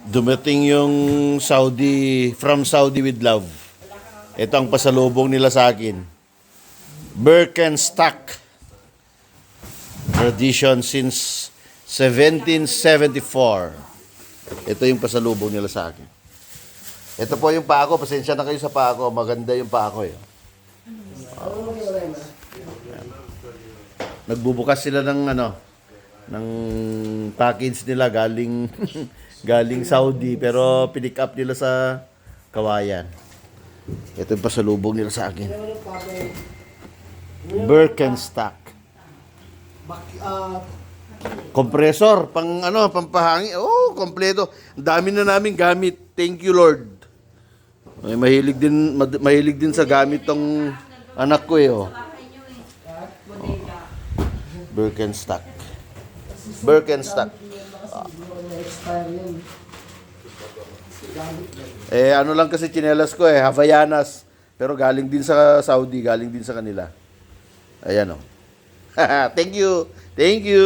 Dumating yung from Saudi with love. Ito ang pasalubong nila sa akin. Birkenstock. Tradition since 1774. Ito yung pasalubong nila sa akin. Ito po yung paa ko. Pasensya na kayo sa paa ko. Maganda yung paa ko. Nagbubukas sila ng ng package nila galing galing Saudi pero pinick up nila sa Kawayan. Ito yung pasalubong nila sa akin. Birkenstock. Kompresor, pampahangin. Oh, kompleto. Ang dami na namin gamit. Thank you, Lord. Ay, mahilig din sa gamit tong anak ko Birkenstock. Birkenstock. Ano lang kasi tsinelas ko Havaianas. Pero galing din sa Saudi, galing din sa kanila. Ayan Thank you. Thank you.